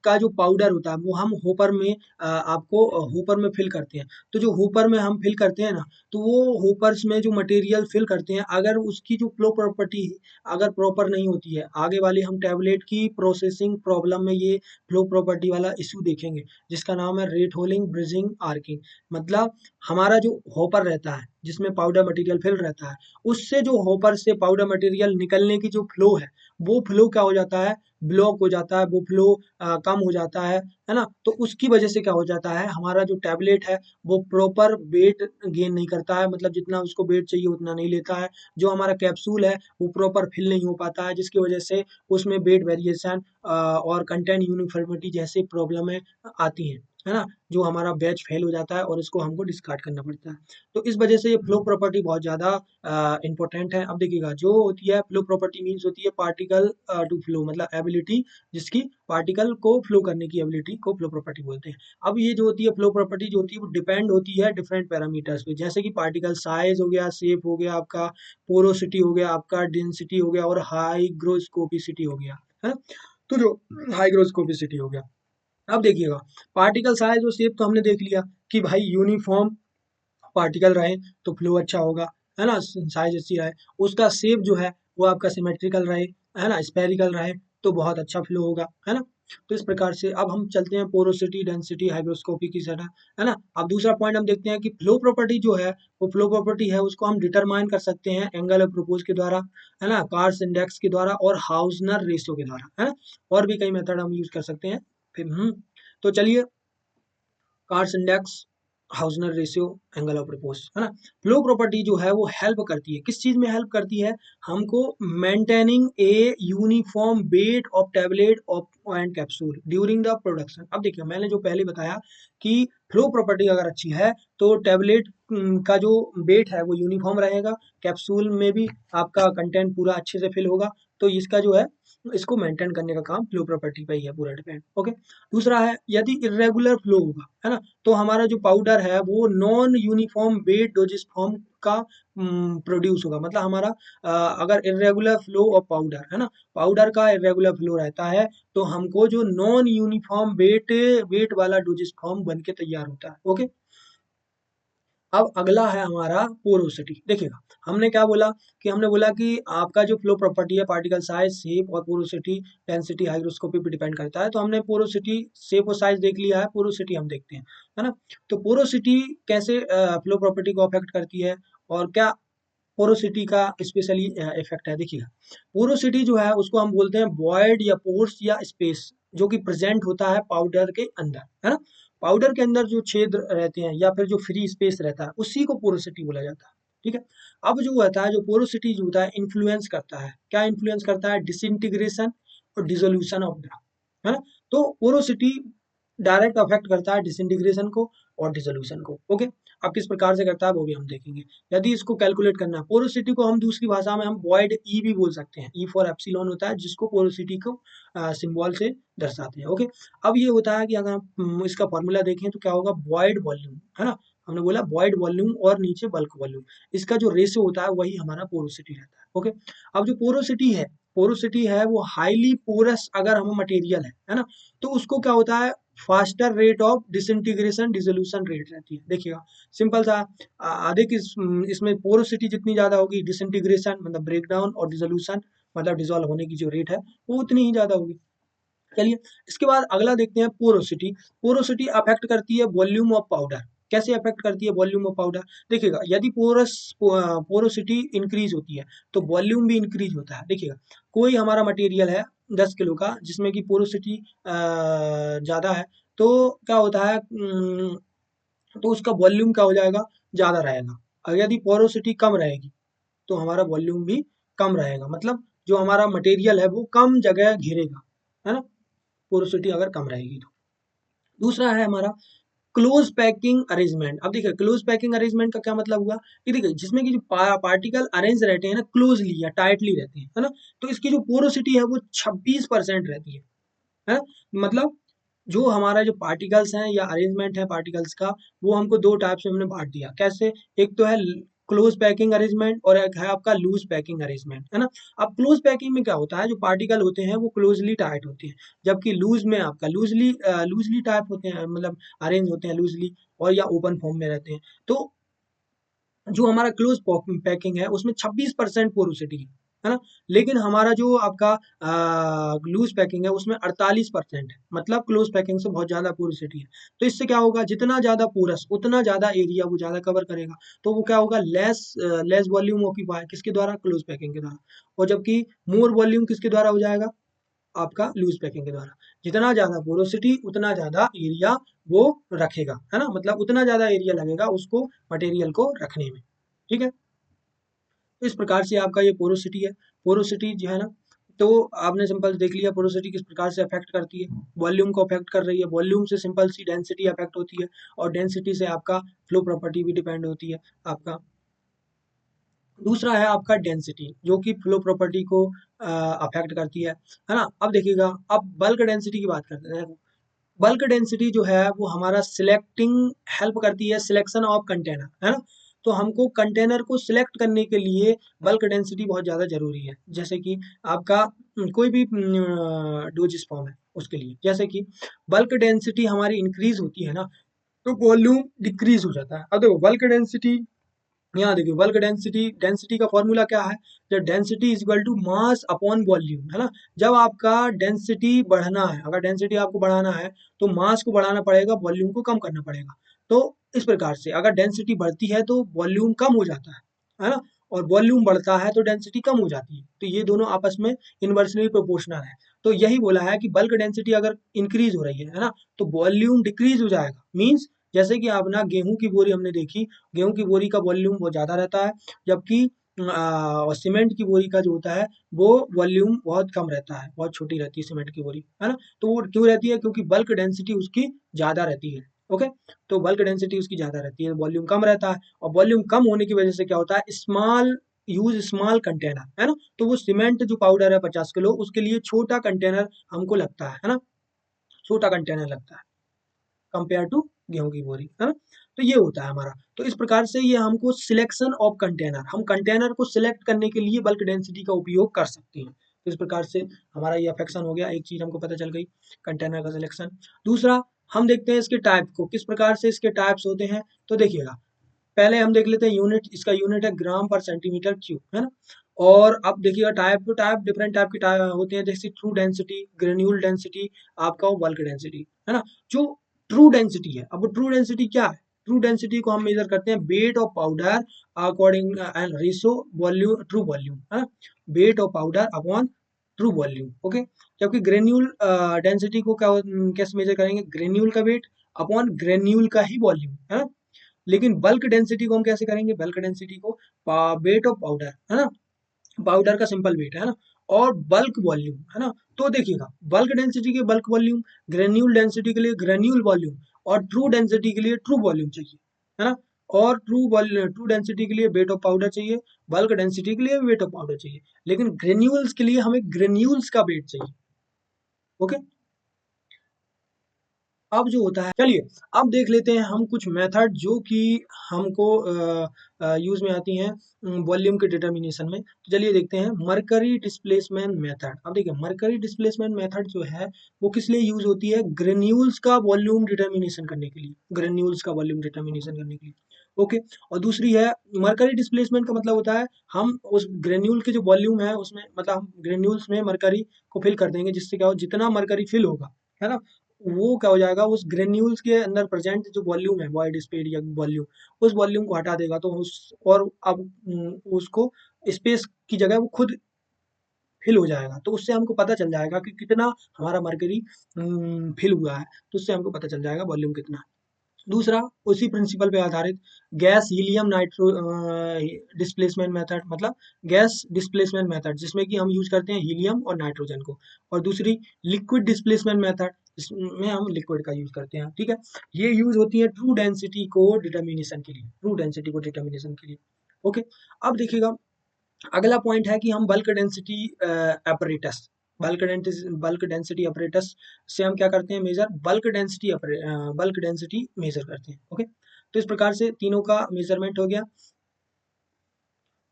का जो पाउडर होता है वो हम होपर में आपको होपर में फिल करते हैं। तो जो होपर में हम फिल करते हैं ना, तो वो होपर्स में जो मटेरियल फिल करते हैं, अगर उसकी जो फ्लो प्रॉपर्टी अगर प्रॉपर नहीं होती है, आगे वाली हम टैबलेट की प्रोसेसिंग प्रॉब्लम में ये फ्लो प्रॉपर्टी वाला इशू देखेंगे, जिसका नाम है रेट होलिंग, ब्रिजिंग, आर्किंग। मतलब हमारा जो हॉपर रहता है जिसमें पाउडर मटेरियल फिल रहता है, उससे जो होपर से पाउडर मटेरियल निकलने की जो फ्लो है, वो फ्लो क्या हो जाता है, ब्लॉक हो जाता है, वो फ्लो कम हो जाता है ना। तो उसकी वजह से क्या हो जाता है, हमारा जो टैबलेट है वो प्रॉपर वेट गेन नहीं करता है, मतलब जितना उसको वेट चाहिए उतना नहीं लेता है। जो हमारा कैप्सूल है वो प्रॉपर फिल नहीं हो पाता है, जिसकी वजह से उसमें वेट वेरिएशन और कंटेंट यूनिफॉर्मिटी जैसी प्रॉब्लमें आती हैं, है ना। जो हमारा बैच फेल हो जाता है और इसको हमको डिस्कार्ड करना पड़ता है। तो इस वजह से ये फ्लो प्रॉपर्टी बहुत ज़्यादा इंपॉर्टेंट है। अब देखिएगा, जो होती है फ्लो प्रॉपर्टी मीन्स होती है पार्टिकल टू फ्लो, मतलब एबिलिटी, जिसकी पार्टिकल को फ्लो करने की एबिलिटी को फ्लो प्रॉपर्टी बोलते हैं। अब ये जो होती है फ्लो प्रॉपर्टी जो होती है वो डिपेंड होती है डिफरेंट पैरामीटर्स पे, जैसे कि पार्टिकल साइज हो गया, शेप हो गया आपका, पोरोसिटी हो गया आपका, डेंसिटी हो गया और हाइग्रोस्कोपिसिटी हो गया, है। तो जो हाइग्रोस्कोपिसिटी हो गया, अब देखिएगा, पार्टिकल साइज और शेप तो हमने देख लिया कि भाई यूनिफॉर्म पार्टिकल रहे तो फ्लो अच्छा होगा, है ना, साइज अच्छी रहे। उसका शेप जो है वो आपका सिमेट्रिकल रहे, है ना, स्पेरिकल रहे तो बहुत अच्छा फ्लो होगा, है ना। तो इस प्रकार से अब हम चलते हैं पोरोसिटी, डेंसिटी, हाइग्रोस्कोपी की तरह, है ना। अब दूसरा पॉइंट हम देखते हैं कि फ्लो प्रॉपर्टी जो है वो फ्लो प्रॉपर्टी है उसको हम डिटरमाइन कर सकते हैं एंगल ऑफ प्रोपोज के द्वारा, है ना, कार्स इंडेक्स के द्वारा और हाउसनर रेशियो के द्वारा, है ना। और भी कई मेथड हम यूज कर सकते हैं फिर। तो चलिए, Carr's index, Hausner ratio, angle of repose, है ना। फ्लो प्रॉपर्टी जो है वो हेल्प करती है, किस चीज में हेल्प करती है, हमको maintaining a uniform weight of tablet of and capsule during the production. अब देखिए, मैंने जो पहले बताया कि फ्लो प्रॉपर्टी अगर अच्छी है तो टैबलेट का जो वेट है वो यूनिफॉर्म रहेगा, कैप्सूल में भी आपका कंटेंट पूरा अच्छे से फिल होगा। तो इसका जो है, इसको मेंटेन करने का काम फ्लो प्रॉपर्टी पे ही है पूरा डिपेंड। ओके। दूसरा है, यदि इरेगुलर फ्लो होगा, है ना, तो हमारा जो पाउडर है वो non uniform weight doses form का प्रोड्यूस होगा, मतलब हमारा अगर इरेगुलर फ्लो ऑफ पाउडर, है ना, पाउडर का इरेगुलर फ्लो रहता है तो हमको जो नॉन यूनिफॉर्म वेट वेट वाला डोजेस फॉर्म बन के तैयार होता है। ओके। अब अगला है हमारा पोरोसिटी। देखिएगा, हमने क्या बोला कि हमने बोला कि आपका जो फ्लो प्रॉपर्टी है पार्टिकल साइज, शेप और पोरोसिटी, डेंसिटी, हाइग्रोस्कोपी पे डिपेंड करता है। तो हमने पोरोसिटी, शेप और साइज देख लिया है, पोरोसिटी हम देखते हैं, है ना। तो पोरोसिटी कैसे फ्लो प्रॉपर्टी को अफेक्ट करती है और क्या पोरोसिटी का स्पेशली इफेक्ट है। देखिएगा, पोरोसिटी जो है उसको हम बोलते हैं वॉइड या पोर्स या स्पेस जो कि प्रेजेंट होता है पाउडर के अंदर, है ना। पाउडर के अंदर जो छेद रहते हैं या फिर जो फ्री स्पेस रहता है उसी को पोरोसिटी बोला जाता है। ठीक है। अब जो होता है, जो पोरोसिटी जो होता है इन्फ्लुएंस करता है, क्या इन्फ्लुएंस करता है, डिसइंटीग्रेशन और डिसोल्यूशन ऑफ ड्रग, है ना। तो पोरोसिटी डायरेक्ट अफेक्ट करता है डिसइंटीग्रेशन को और डिसोल्यूशन को। ओके। अब किस प्रकार से करता है वो भी हम देखेंगे। यदि इसको कैलकुलेट करना है, पोरोसिटी को हम दूसरी भाषा में हम वॉइड ई भी बोल सकते हैं, ई फॉर एप्सिलॉन होता है जिसको पोरोसिटी को सिंबल से दर्शाते हैं। ओके। अब ये होता है कि अगर हम इसका फॉर्मूला देखें तो क्या होगा, वॉइड वॉल्यूम, है ना, हमने बोला वॉइड वॉल्यूम और नीचे बल्क वॉल्यूम, इसका जो रेशियो होता है वही हमारा पोरोसिटी रहता है। ओके। अब जो पोरोसिटी है वो हाईली पोरस अगर हम मटेरियल है ना, तो उसको क्या होता है, faster rate of disintegration dissolution rate रहती है। देखिएगा, सिंपल सा, अधिक इसमें पोरोसिटी जितनी ज़्यादा होगी, डिसइंटीग्रेशन मतलब ब्रेक डाउन और डिसोल्यूशन मतलब डिजोल्व होने की जो रेट है वो उतनी ही ज़्यादा होगी। चलिए, इसके बाद अगला देखते हैं पोरोसिटी। पोरोसिटी अफेक्ट करती है वॉल्यूम ऑफ पाउडर। कैसे अफेक्ट करती है वॉल्यूम ऑफ पाउडर, देखिएगा, यदि पोरोसिटी इंक्रीज होती है तो वॉल्यूम भी इंक्रीज होता है। देखिएगा, कोई हमारा मटेरियल है 10 किलो का जिसमें कि पोरोसिटी ज़्यादा है, तो क्या होता है, तो उसका वॉल्यूम क्या हो जाएगा, ज़्यादा रहेगा। और यदि पोरोसिटी कम रहेगी तो हमारा वॉल्यूम भी कम रहेगा, मतलब जो हमारा मटेरियल है वो कम जगह घेरेगा, है ना, पोरोसिटी अगर कम रहेगी तो। दूसरा है हमारा क्लोज पैकिंग अरेंजमेंट। अब देखिए, क्लोज पैकिंग अरेंजमेंट का क्या मतलब हुआ कि देखिए, जिसमें कि जो पार्टिकल अरेंज रहते हैं ना क्लोजली या टाइटली रहते हैं, है ना, तो इसकी जो पोरोसिटी है वो 26% रहती है, मतलब जो हमारा जो पार्टिकल्स हैं या अरेंजमेंट है पार्टिकल्स का, वो हमको दो टाइप से हमने बांट दिया। कैसे, एक तो है क्लोज पैकिंग अरेंजमेंट और एक है आपका लूज पैकिंग अरेंजमेंट, है ना। अब क्लोज पैकिंग में क्या होता है, जो पार्टिकल होते हैं वो क्लोजली टाइट होते हैं, जबकि लूज में आपका लूजली टाइप होते हैं, मतलब अरेंज होते हैं लूजली और या ओपन फॉर्म में रहते हैं। तो जो हमारा क्लोज पैकिंग है उसमें 26% पोरोसिटी है, है ना। लेकिन हमारा जो आपका लूज पैकिंग है उसमें 48% है, मतलब क्लोज पैकिंग से बहुत ज़्यादा पोरोसिटी है। तो इससे क्या होगा, जितना ज़्यादा पोरस उतना ज़्यादा एरिया वो ज़्यादा कवर करेगा, तो वो क्या होगा, लेस वॉल्यूम ऑक्यूपाई किसके द्वारा, क्लोज पैकिंग के द्वारा। और जबकि मोर वॉल्यूम किसके द्वारा हो जाएगा, आपका लूज पैकिंग के द्वारा। जितना ज़्यादा पोरोसिटी उतना ज़्यादा एरिया वो रखेगा, है ना, मतलब उतना ज़्यादा एरिया लगेगा उसको मटेरियल को रखने में। ठीक है, तो इस प्रकार से आपका ये पोरोसिटी है। पोरोसिटी जो है ना, तो आपने सिंपल देख लिया पोरोसिटी किस प्रकार से अफेक्ट करती है, वॉल्यूम को अफेक्ट कर रही है, वॉल्यूम से सिंपल सी डेंसिटी अफेक्ट होती है, और डेंसिटी से आपका फ्लो प्रॉपर्टी भी डिपेंड होती है आपका। दूसरा है आपका डेंसिटी, जो कि फ्लो प्रॉपर्टी को अफेक्ट करती है ना। अब देखिएगा, अब बल्क डेंसिटी की बात करते हैं। बल्क डेंसिटी जो है वो हमारा सिलेक्टिंग हेल्प करती है, सिलेक्शन ऑफ कंटेनर, है ना। तो हमको कंटेनर को सिलेक्ट करने के लिए बल्क डेंसिटी बहुत ज़्यादा जरूरी है। जैसे कि आपका कोई भी डोजिस फॉर्म है उसके लिए, जैसे कि बल्क डेंसिटी हमारी इंक्रीज होती है ना, तो वॉल्यूम डिक्रीज हो जाता है। अब देखो बल्क डेंसिटी, यहाँ देखिए बल्क डेंसिटी, डेंसिटी का फॉर्मूला क्या है, जब density is equal to mass upon volume, है ना। जब आपका डेंसिटी बढ़ना है, अगर डेंसिटी आपको बढ़ाना है तो मास को बढ़ाना पड़ेगा, वॉल्यूम को कम करना पड़ेगा। तो इस प्रकार से अगर डेंसिटी बढ़ती है तो वॉल्यूम कम हो जाता है ना, और वॉल्यूम बढ़ता है तो डेंसिटी कम हो जाती है। तो ये दोनों आपस में इन्वर्सली प्रोपोर्शनल है। तो यही बोला है कि बल्क डेंसिटी अगर इंक्रीज हो रही है ना, तो वॉल्यूम डिक्रीज हो जाएगा। मीन्स जैसे कि आप ना गेहूं की बोरी हमने देखी, गेहूं की बोरी का वॉल्यूम बहुत ज़्यादा रहता है, जबकि सीमेंट की बोरी का जो होता है वो वॉल्यूम बहुत कम रहता है, बहुत छोटी रहती है सीमेंट की बोरी, है ना। तो वो क्यों रहती है, क्योंकि बल्क डेंसिटी उसकी ज़्यादा रहती है। ओके, तो बल्क डेंसिटी उसकी ज़्यादा रहती है, वॉल्यूम कम रहता है, और वॉल्यूम कम होने की वजह से क्या होता है, स्मॉल यूज स्मॉल कंटेनर, है ना। तो वो सीमेंट जो पाउडर है 50 किलो, उसके लिए छोटा कंटेनर हमको लगता है ना, छोटा कंटेनर लगता है कंपेयर टू गेहूं की बोरी, है ना। तो ये होता है हमारा। तो इस प्रकार से ये हमको सिलेक्शन ऑफ कंटेनर, हम कंटेनर को सिलेक्ट करने के लिए बल्क डेंसिटी का उपयोग कर सकते हैं। तो इस प्रकार से हमारा ये अफेक्शन हो गया, एक चीज हमको पता चल गई, कंटेनर का सिलेक्शन। दूसरा, हम देखते हैं इसके टाइप को, किस प्रकार से इसके टाइप्स होते हैं। तो देखिएगा, पहले हम देख लेते हैं यूनिट, इसका यूनिट है ग्राम पर सेंटीमीटर क्यूब, है ना। और अब देखिएगा type two type, different type की टाइप होते हैं, जैसे ट्रू डेंसिटी, ग्रेन्यूल डेंसिटी, आपका बल्क डेंसिटी, है ना। जो ट्रू डेंसिटी है, अब वो ट्रू डेंसिटी क्या है, ट्रू डेंसिटी को हम मेजर करते हैं weight of powder according and ratio volume true volume, है ना, weight of powder upon true volume. Okay, जबकि ग्रेन्यूल डेंसिटी को क्या कैसे मेजर करेंगे, ग्रेन्यूल का वेट अपॉन ग्रेन्यूल का ही वॉल्यूम, है ना। लेकिन बल्क डेंसिटी को हम कैसे करेंगे, बल्क डेंसिटी को वेट ऑफ पाउडर, है ना, पाउडर का सिंपल वेट, है ना, और बल्क वॉल्यूम, है ना। तो देखिएगा बल्क डेंसिटी के बल्क वॉल्यूम, ग्रेन्यूल डेंसिटी के लिए ग्रेन्यूल वॉल्यूम, और ट्रू डेंसिटी के लिए ट्रू वॉल्यूम चाहिए, है ना। और ट्रू डेंसिटी के लिए वेट ऑफ पाउडर चाहिए, बल्क डेंसिटी के लिए वेट ऑफ पाउडर चाहिए, लेकिन ग्रेन्यूल्स के लिए हमें ग्रेन्यूल्स का वेट चाहिए। ओके, अब जो होता है, चलिए अब देख लेते हैं हम कुछ मेथड जो कि हमको यूज में आती हैं वॉल्यूम के डिटर्मिनेशन में। तो चलिए देखते हैं मरकरी डिस्प्लेसमेंट मेथड। अब देखिए मरकरी डिस्प्लेसमेंट मेथड जो है वो किस लिए यूज होती है, ग्रेन्यूल्स का वॉल्यूम डिटर्मिनेशन करने के लिए, ग्रेन्यूल्स का वॉल्यूम डिटर्मिनेशन करने के लिए। ओके, और दूसरी है मरकरी डिस्प्लेसमेंट का मतलब होता है हम उस ग्रेन्यूल के जो वॉल्यूम है उसमें, मतलब हम ग्रेन्यूल्स में मरकरी को फिल कर देंगे, जिससे क्या हो, जितना मरकरी फिल होगा, है ना, वो क्या हो जाएगा, उस ग्रेन्यूल्स के अंदर प्रेजेंट जो वॉल्यूम है, वॉइड स्पेस या वॉल्यूम, उस वॉल्यूम को हटा देगा, तो उस और अब उसको स्पेस की जगह वो खुद फिल हो जाएगा। तो उससे हमको पता चल जाएगा कि कितना हमारा मरकरी फिल हुआ है, तो उससे हमको पता चल जाएगा वॉल्यूम कितना है। दूसरा, उसी प्रिंसिपल पे आधारित gas helium nitro displacement method, मतलब गैस डिस्प्लेसमेंट मेथड, जिसमें कि हम यूज करते हैं हीलियम और नाइट्रोजन को। और दूसरी लिक्विड डिस्प्लेसमेंट मेथड, इसमें हम लिक्विड का यूज करते हैं। ठीक है, ये यूज होती है ट्रू डेंसिटी को डिटर्मिनेशन के लिए, ट्रू डेंसिटी को डिटर्मिनेशन के लिए। ओके, अब देखिएगा अगला पॉइंट है कि हम bulk density apparatus, bulk density apparatus से हम क्या करते हैं, मेजर बल्क डेंसिटी मेजर करते हैं। ओके, तो इस प्रकार से तीनों का मेजरमेंट हो गया।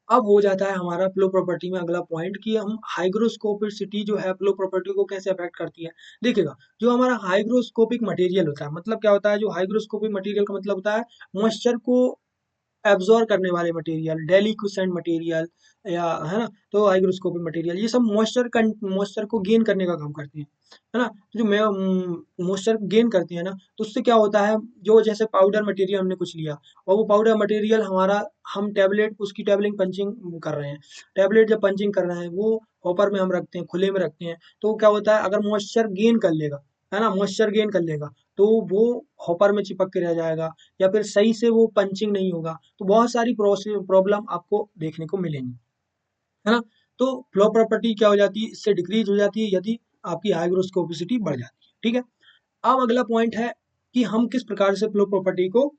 अब हो जाता है हमारा फ्लो प्रॉपर्टी में अगला पॉइंट कि हम हाइग्रोस्कोपिसिटी जो है फ्लो प्रॉपर्टी को कैसे अफेक्ट करती है। देखिएगा, जो हमारा हाइग्रोस्कोपिक मटेरियल होता है, मतलब क्या होता है, जो हाइग्रोस्कोपिक मटेरियल का मतलब होता है मॉइस्चर को एब्जॉर्ब करने वाले मटेरियल, डेलिक्विसेंट मटेरियल, या है ना, तो हाइग्रोस्कोपिक मटेरियल, ये सब मॉइस्चर को गेन करने का काम करते हैं, है ना। तो जो मॉइस्चर गेन करते हैं ना, तो उससे क्या होता है, जो जैसे पाउडर मटेरियल हमने कुछ लिया और वो पाउडर मटेरियल हमारा, हम टैबलेट उसकी टैबलेट पंचिंग कर रहे हैं, टैबलेट जब पंचिंग कर रहे हैं वो हॉपर में हम रखते हैं, खुले में रखते हैं, तो क्या होता है, अगर मॉइस्चर गेन कर लेगा, है ना, मॉइस्चर गेन कर लेगा, तो वो हॉपर में चिपक के रह जाएगा, या फिर सही से वो पंचिंग नहीं होगा, तो बहुत सारी प्रॉब्लम आपको देखने को मिलेंगी, है ना। तो फ्लो प्रॉपर्टी क्या हो जाती है, इससे डिक्रीज हो जाती है यदि आपकी हाइग्रोस्कोपिसिटी बढ़ जाती है, ठीक है। अब अगला पॉइंट है कि हम किस प्रकार से फ्लो प्रॉपर्टी को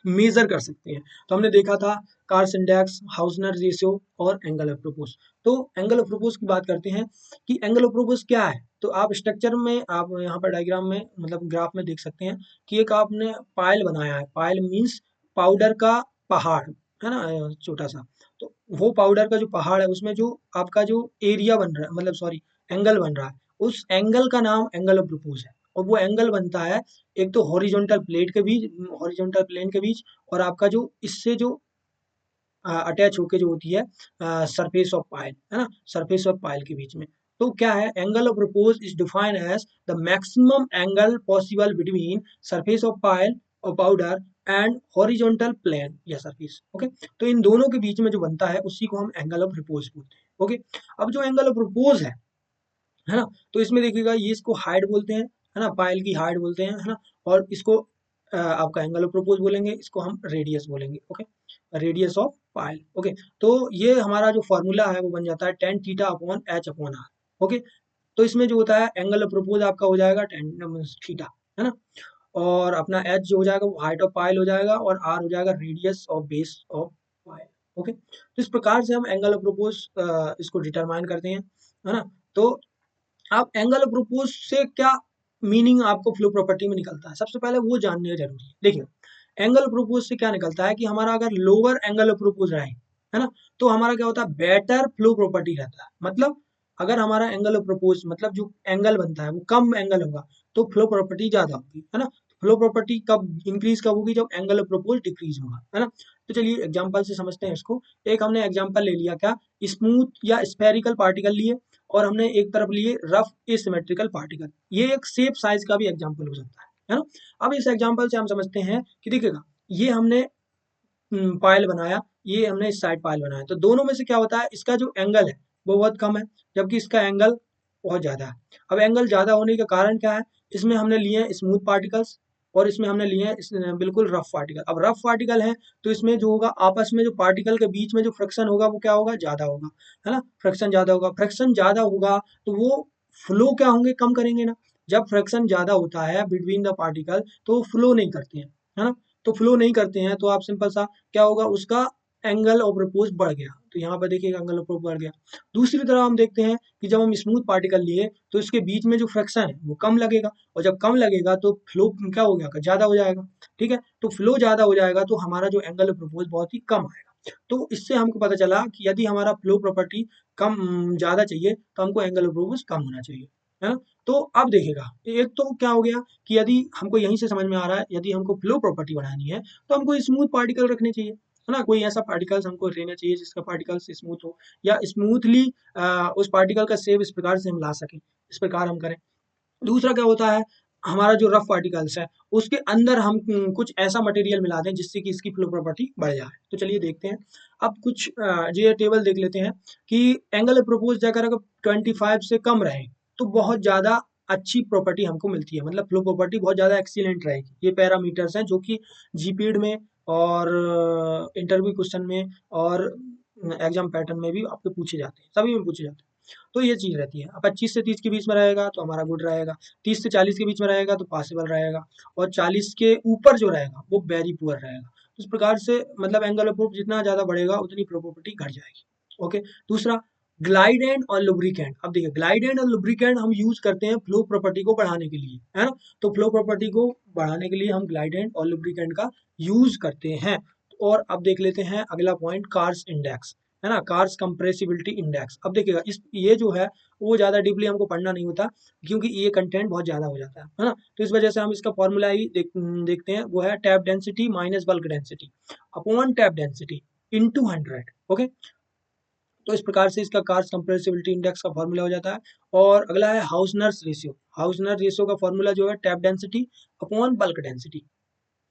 मेजर कर सकते हैं। तो हमने देखा था कार्स इंडेक्स, हाउसनर रेशियो और एंगल ऑफ प्रोपोज। तो एंगल ऑफ प्रोपोज की बात करते हैं कि एंगल ऑफ प्रोपोज क्या है। तो आप स्ट्रक्चर में, आप यहाँ पर डायग्राम में मतलब ग्राफ में देख सकते हैं कि एक आपने पायल बनाया है, पायल मीन्स पाउडर का पहाड़, है ना, छोटा सा। तो वो पाउडर का जो पहाड़ है उसमें जो आपका जो एरिया बन रहा है, मतलब सॉरी, एंगल बन रहा है, उस एंगल का नाम एंगल ऑफ प्रोपोज है। और वो एंगल बनता है एक तो हॉरिजॉन्टल प्लेट के बीच, हॉरिजॉन्टल प्लेन के बीच, और आपका जो इससे जो अटैच होके जो होती है सरफेस ऑफ पाइल, है ना, सरफेस ऑफ पाइल के बीच में। तो क्या है, angle of repose is defined as the maximum angle possible between surface of pile और पाउडर एंड हॉरिजॉन्टल प्लेन या सरफेस, ओके। तो इन दोनों के बीच में जो बनता है उसी को हम एंगल ऑफ प्रोपोज बोलते हैं, ओके। अब जो एंगल ऑफ प्रोपोज है ना, तो इसमें देखिएगा ये इसको हाइट बोलते हैं, है ना, पायल की हाइट बोलते हैं, है ना। और इसको आपका एंगल ऑफ प्रोपोज बोलेंगे, इसको हम रेडियस बोलेंगे, okay, radius of Payal, okay. तो ये हमारा जो फॉर्मूला है वो बन जाता है tan theta upon h upon r, okay. तो इसमें जो होता है एंगल ऑफ प्रोपोज आपका हो जाएगा टेन थीटा, है ना, और अपना एच जो हो जाएगा वो हाइट ऑफ पायल हो जाएगा, और आर हो जाएगा radius of base of Payal, okay. तो इस प्रकार से हम एंगल ऑफ प्रोपोज इसको डिटरमाइन करते हैं, है ना। तो अब एंगल ऑफ प्रोपोज से क्या मीनिंग आपको फ्लो प्रॉपर्टी में निकलता है, सबसे पहले वो जानने जरूरी है। देखिए, एंगल ऑफ प्रोपोज से क्या निकलता है कि हमारा अगर लोअर एंगल ऑफ प्रोपोज रहे, है ना, तो हमारा क्या होता है, बेटर फ्लो प्रॉपर्टी रहता है। मतलब अगर हमारा एंगल ऑफ प्रोपोज, मतलब जो एंगल बनता है वो कम एंगल होगा, तो फ्लो प्रॉपर्टी ज्यादा होगी, है ना। फ्लो प्रॉपर्टी कब इंक्रीज कब होगी, जब एंगल ऑफ प्रोपोज डिक्रीज होगा, है ना। तो चलिए एग्जांपल से समझते हैं इसको। एक हमने एग्जांपल ले लिया, क्या, स्मूथ या स्फेरिकल पार्टिकल लिए, और हमने एक तरफ लिए रफ एसिमेट्रिकल पार्टिकल। ये एक शेप साइज का भी एग्जांपल हो सकता है ना। अब इस एग्जांपल से हम समझते हैं कि देखिएगा, ये हमने पायल बनाया, ये हमने इस साइड पायल बनाया, तो दोनों में से क्या होता है, इसका जो एंगल है वो बहुत कम है, जबकि इसका एंगल बहुत ज्यादा है। अब एंगल ज्यादा होने का कारण क्या है, इसमें हमने लिए हैं स्मूथ पार्टिकल्स, और इसमें हमने लिए हैं बिल्कुल रफ पार्टिकल। अब रफ पार्टिकल है तो इसमें जो होगा, आपस में जो पार्टिकल के बीच में जो फ्रिक्शन होगा वो क्या होगा, ज्यादा होगा, है ना। फ्रिक्शन ज्यादा होगा, फ्रिक्शन ज्यादा होगा तो वो फ्लो क्या होंगे, कम करेंगे ना। जब फ्रिक्शन ज्यादा होता है बिटवीन द पार्टिकल तो वो फ्लो नहीं करते हैं, है ना। तो फ्लो नहीं करते हैं तो आप सिंपल सा क्या होगा, उसका एंगल ऑफ प्रोपोज बढ़ गया। तो यहाँ पर देखिए एंगल ऑफ प्रोपोज बढ़ गया। दूसरी तरफ हम देखते हैं कि जब हम स्मूथ पार्टिकल लिए तो इसके बीच में जो फ्रिक्शन है वो कम लगेगा, और जब कम लगेगा तो फ्लो क्या हो गया, ज्यादा हो जाएगा, ठीक है। तो फ्लो ज्यादा हो जाएगा तो हमारा जो एंगल ऑफ प्रोपोज बहुत ही कम आएगा। तो इससे हमको पता चला कि यदि हमारा फ्लो प्रॉपर्टी कम ज्यादा चाहिए तो हमको एंगल ऑफ प्रोपोज कम होना चाहिए, है ना। तो अब देखिएगा, एक तो क्या हो गया कि यदि हमको यहीं से समझ में आ रहा है, यदि हमको फ्लो प्रॉपर्टी बढ़ानी है तो हमको स्मूथ पार्टिकल रखने चाहिए, है ना। कोई ऐसा पार्टिकल्स हमको लेना चाहिए जिसका पार्टिकल्स स्मूथ हो, या स्मूथली उस पार्टिकल का शेप इस प्रकार से हम ला सकें, इस प्रकार हम करें। दूसरा क्या होता है, हमारा जो रफ पार्टिकल्स है उसके अंदर हम कुछ ऐसा मटेरियल मिला दें जिससे कि इसकी फ्लो प्रॉपर्टी बढ़ जाए। तो चलिए देखते हैं। अब कुछ ये टेबल देख लेते हैं कि एंगल प्रोपोज जाकर अगर 25 से कम रहे तो बहुत ज़्यादा अच्छी प्रॉपर्टी हमको मिलती है, मतलब फ्लो प्रॉपर्टी बहुत ज़्यादा एक्सीलेंट रहेगी। ये पैरामीटर्स हैं जो कि जीपीड में और इंटरव्यू क्वेश्चन में और एग्जाम पैटर्न में भी आपके पूछे जाते हैं, सभी में पूछे जाते हैं। तो ये चीज़ रहती है। अब 25 से 30 के बीच में रहेगा तो हमारा गुड रहेगा, 30 से 40 के बीच में रहेगा तो पॉसिबल रहेगा, और 40 के ऊपर जो रहेगा वो वेरी पुअर रहेगा। इस प्रकार से मतलब एंगल ऑफ प्रूफ जितना ज़्यादा बढ़ेगा उतनी प्रोबेबिलिटी घट जाएगी, ओके। दूसरा, ग्लाइडेंट और लुब्रिकेंट। अब देखिए, ग्लाइडेंट और लुब्रिकेंट हम यूज करते हैं फ्लो प्रॉपर्टी को बढ़ाने के लिए, है ना। तो फ्लो प्रॉपर्टी को बढ़ाने के लिए हम ग्लाइडेंट और लुब्रिकेंट का यूज करते हैं। और अब देख लेते हैं अगला पॉइंट, कार्स इंडेक्स। है ना, कार्स कंप्रेसिबिलिटी इंडेक्स। अब देखिएगा इस ये जो है वो ज़्यादा डीपली हमको पढ़ना नहीं होता क्योंकि ये कंटेंट बहुत ज़्यादा हो जाता है ना। तो इस वजह से हम इसका फॉर्मूला ही देखते हैं, वो है tap density minus bulk density upon tap density into 100। Okay, तो इस प्रकार से इसका कार्स कंप्रेसिबिलिटी इंडेक्स का फॉर्मूला हो जाता है। और अगला है हाउसनर्स रेशियो। हाउसनर रेशियो का फॉर्मूला जो है tap density upon bulk density,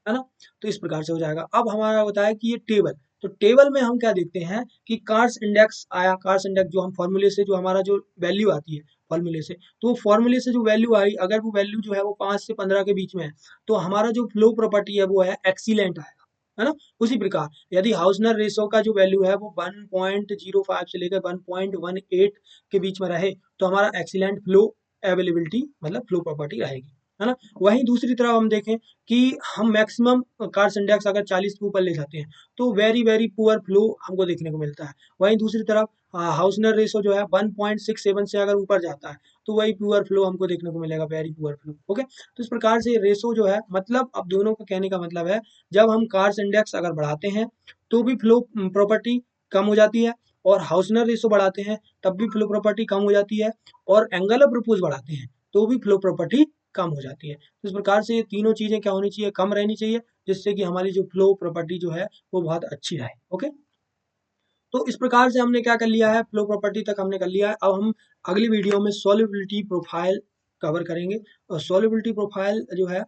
है ना। तो इस प्रकार से हो जाएगा। अब हमारा होता है कि ये टेबल, तो टेबल में हम क्या देखते हैं कि कार्स इंडेक्स आया, कार्स इंडेक्स जो हम फॉर्मूले से जो हमारा जो वैल्यू आती है फॉर्मूले से, तो फॉर्मूले से जो वैल्यू आई, अगर वो वैल्यू जो है वो 5 से 15 के बीच में है, तो हमारा जो फ्लो प्रॉपर्टी है वो है एक्सीलेंट आएगा, है ना। उसी प्रकार यदि हाउसनर रेशो का जो वैल्यू है वो 1.05 से लेकर 1.18 के बीच में रहे, तो हमारा एक्सीलेंट फ्लो अवेलेबिलिटी मतलब फ्लो प्रॉपर्टी रहेगी, है ना। वहीं दूसरी तरफ हम देखें कि हम मैक्सिमम कार्स इंडेक्स अगर 40 के ऊपर ले जाते हैं तो वेरी वेरी पुअर फ्लो हमको देखने को मिलता है। वहीं दूसरी तरफ हाउसनर रेशो जो है 1.67 से अगर ऊपर जाता है तो वही प्योर फ्लो हमको देखने को मिलेगा, वेरी पुअर फ्लो। ओके, तो इस प्रकार से रेशो जो है, मतलब अब दोनों का कहने का मतलब है जब हम कार्स इंडेक्स अगर बढ़ाते हैं तो भी फ्लो प्रॉपर्टी कम हो जाती है, और हाउसनर रेशो बढ़ाते हैं तब भी फ्लो प्रॉपर्टी कम हो जाती है, और एंगल ऑफ प्रपोज बढ़ाते हैं तो भी फ्लो प्रॉपर्टी कम हो जाती है। तो इस प्रकार से ये तीनों चीज़ें क्या होनी चाहिए, कम रहनी चाहिए, जिससे कि हमारी जो फ्लो प्रॉपर्टी जो है वो बहुत अच्छी रहे। ओके, तो इस प्रकार से हमने क्या कर लिया है, फ्लो प्रॉपर्टी तक हमने कर लिया है। अब हम अगली वीडियो में सॉल्युबिलिटी प्रोफाइल कवर करेंगे, और सॉल्युबिलिटी प्रोफाइल जो है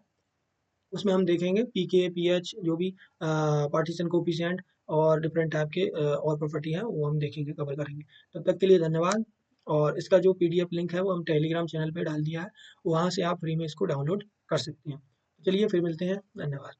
उसमें हम देखेंगे पीके पीएच जो भी पार्टीशन कोफिशिएंट और डिफरेंट टाइप के और प्रॉपर्टी हैं वो हम देखेंगे, कवर करेंगे। तब तक के लिए धन्यवाद। और इसका जो पीडीएफ लिंक है वो हम टेलीग्राम चैनल पे डाल दिया है, वहाँ से आप फ्री में इसको डाउनलोड कर सकते हैं। चलिए फिर मिलते हैं, धन्यवाद।